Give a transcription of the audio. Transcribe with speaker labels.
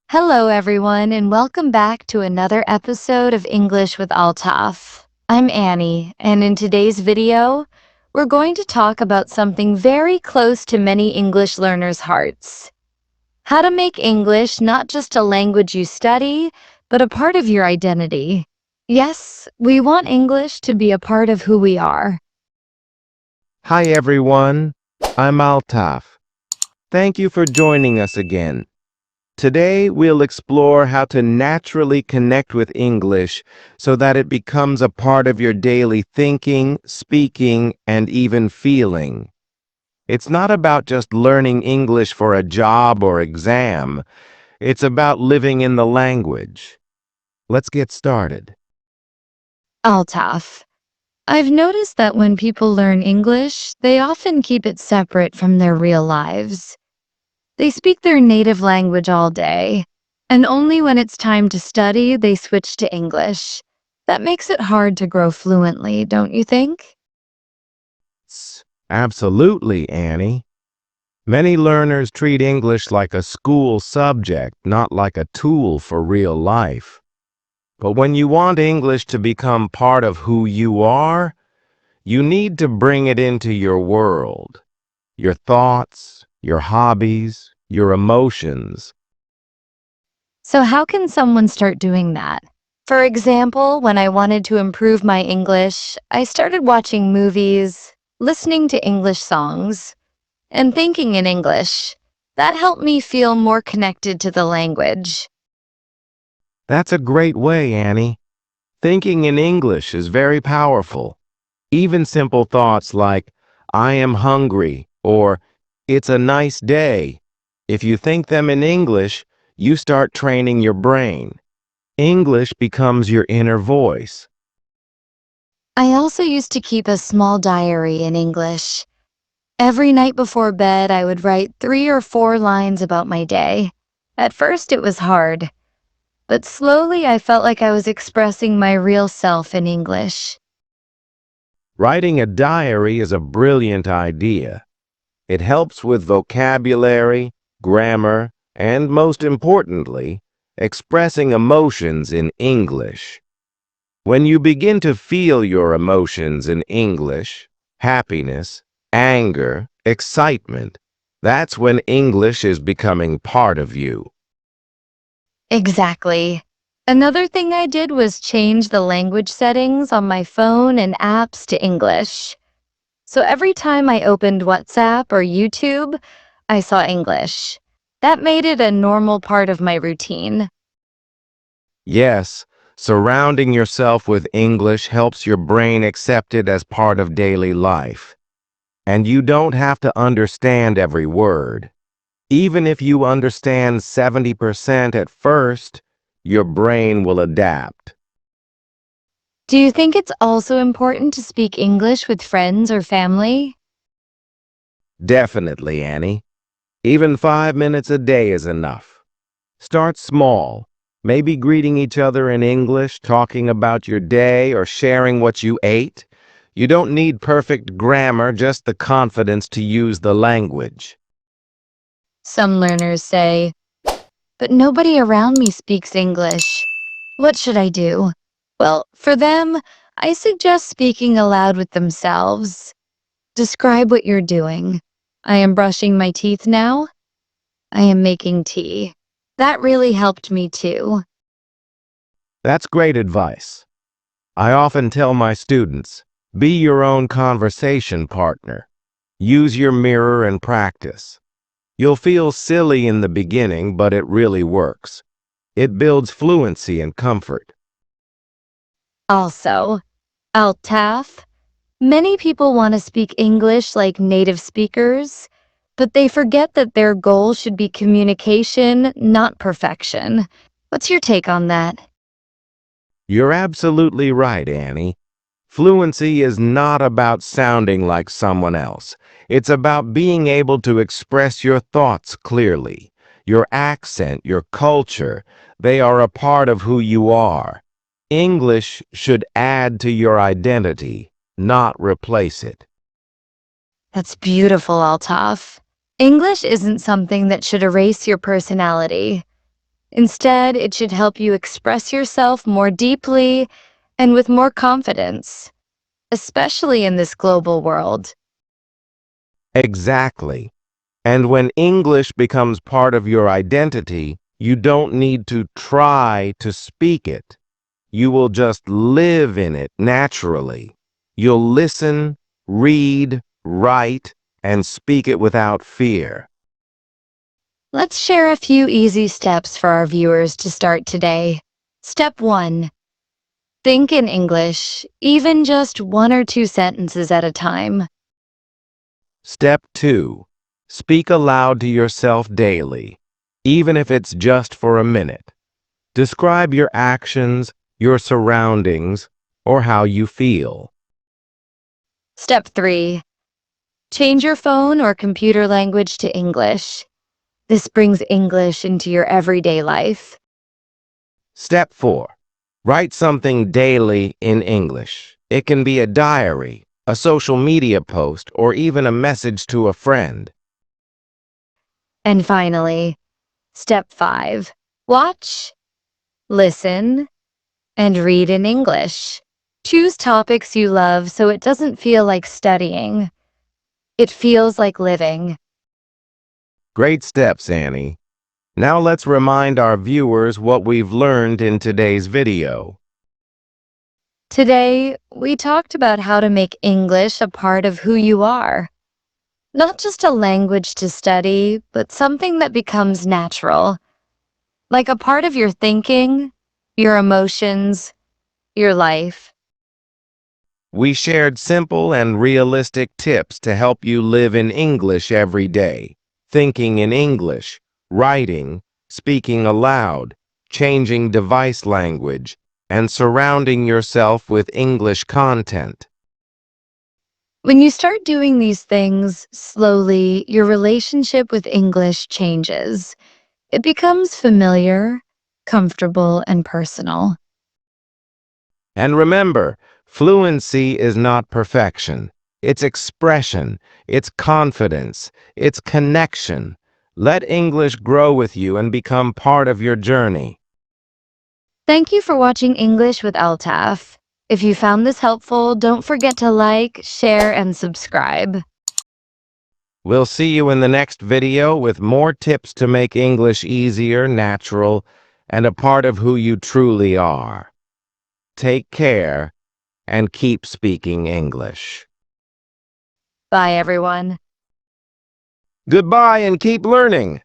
Speaker 1: Hello, everyone, and welcome back to another episode of English with Altaf. I'm Annie, and in today's video, we're going to talk about something very close to many English learners' hearts. How to make English not just a language you study, but a part of your identity. Yes, we want English to be a part of who we are.
Speaker 2: Hi everyone, I'm Altaf. Thank you for joining us again. Today we'll explore how to naturally connect with English so that it becomes a part of your daily thinking, speaking, and even feeling. It's not about just learning English for a job or exam. It's about living in the language. Let's get started.
Speaker 1: Altaf. I've noticed that when people learn English, they often keep it separate from their real lives. They speak their native language all day, and only when it's time to study, they switch to English. That makes it hard to grow fluently, don't you think?
Speaker 2: Absolutely, Annie. Many learners treat English like a school subject, not like a tool for real life. But when you want English to become part of who you are, you need to bring it into your world, your thoughts, your hobbies, your emotions.
Speaker 1: So, how can someone start doing that? For example, when I wanted to improve my English, I started watching movies, listening to English songs, and thinking in English. That helped me feel more connected to the language.
Speaker 2: That's a great way, Annie. Thinking in English is very powerful. Even simple thoughts like, I am hungry, or it's a nice day. If you think them in English, you start training your brain. English becomes your inner voice.
Speaker 1: I also used to keep a small diary in English. Every night before bed, I would write 3 or 4 lines about my day. At first, it was hard, but slowly I felt like I was expressing my real self in English.
Speaker 2: Writing a diary is a brilliant idea. It helps with vocabulary, grammar, and most importantly, expressing emotions in English. When you begin to feel your emotions in English, happiness, anger, excitement, that's when English is becoming part of you.
Speaker 1: Exactly. Another thing I did was change the language settings on my phone and apps to English. So every time I opened WhatsApp or YouTube, I saw English. That made it a normal part of my routine.
Speaker 2: Yes, surrounding yourself with English helps your brain accept it as part of daily life. And you don't have to understand every word. Even if you understand 70% at first, your brain will adapt.
Speaker 1: Do you think it's also important to speak English with friends or family?
Speaker 2: Definitely, Annie. Even 5 minutes a day is enough. Start small, maybe greeting each other in English, talking about your day, or sharing what you ate. You don't need perfect grammar, just the confidence to use the language.
Speaker 1: Some learners say, but nobody around me speaks English. What should I do? Well, for them, I suggest speaking aloud with themselves. Describe what you're doing. I am brushing my teeth now. I am making tea. That really helped me too.
Speaker 2: That's great advice. I often tell my students, be your own conversation partner. Use your mirror and practice. You'll feel silly in the beginning, but it really works. It builds fluency and comfort.
Speaker 1: Also, Altaf. Many people want to speak English like native speakers, but they forget that their goal should be communication, not perfection. What's your take on that?
Speaker 2: You're absolutely right, Annie. Fluency is not about sounding like someone else. It's about being able to express your thoughts clearly. Your accent, your culture, they are a part of who you are. English should add to your identity, not replace it.
Speaker 1: That's beautiful, Altaf. English isn't something that should erase your personality. Instead, it should help you express yourself more deeply and with more confidence, especially in this global world.
Speaker 2: Exactly. And when English becomes part of your identity, you don't need to try to speak it. You will just live in it naturally. You'll listen, read, write, and speak it without fear.
Speaker 1: Let's share a few easy steps for our viewers to start today. Step 1. Think in English, even just one or two sentences at a time.
Speaker 2: Step 2. Speak aloud to yourself daily, even if it's just for a minute. Describe your actions, your surroundings, or how you feel.
Speaker 1: Step 3. Change your phone or computer language to English. This brings English into your everyday life.
Speaker 2: Step 4. Write something daily in English. It can be a diary, a social media post, or even a message to a friend.
Speaker 1: And finally, Step 5. Watch, listen, and read in English. Choose topics you love so it doesn't feel like studying. It feels like living.
Speaker 2: Great steps, Annie. Now let's remind our viewers what we've learned in today's video.
Speaker 1: Today, we talked about how to make English a part of who you are. Not just a language to study, but something that becomes natural, like a part of your thinking, your emotions, your life.
Speaker 2: We shared simple and realistic tips to help you live in English every day, thinking in English, writing, speaking aloud, changing device language, and surrounding yourself with English content.
Speaker 1: When you start doing these things, slowly, your relationship with English changes. It becomes familiar, comfortable, and personal.
Speaker 2: And remember, fluency is not perfection. It's expression, it's confidence, it's connection. Let English grow with you and become part of your journey.
Speaker 1: Thank you for watching English with Altaf. If you found this helpful, don't forget to like, share, and subscribe.
Speaker 2: We'll see you in the next video with more tips to make English easier, natural, and a part of who you truly are. Take care and keep speaking English.
Speaker 1: Bye, everyone.
Speaker 2: Goodbye and keep learning.